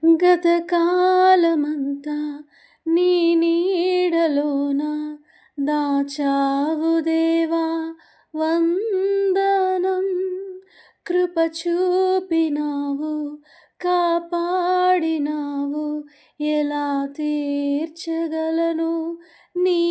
గతకాలమంతా నీ నీడలోన దాచావు దేవా వందనం. కృప చూపినావు, కాపాడినావు, ఎలా తీర్చగలను నీ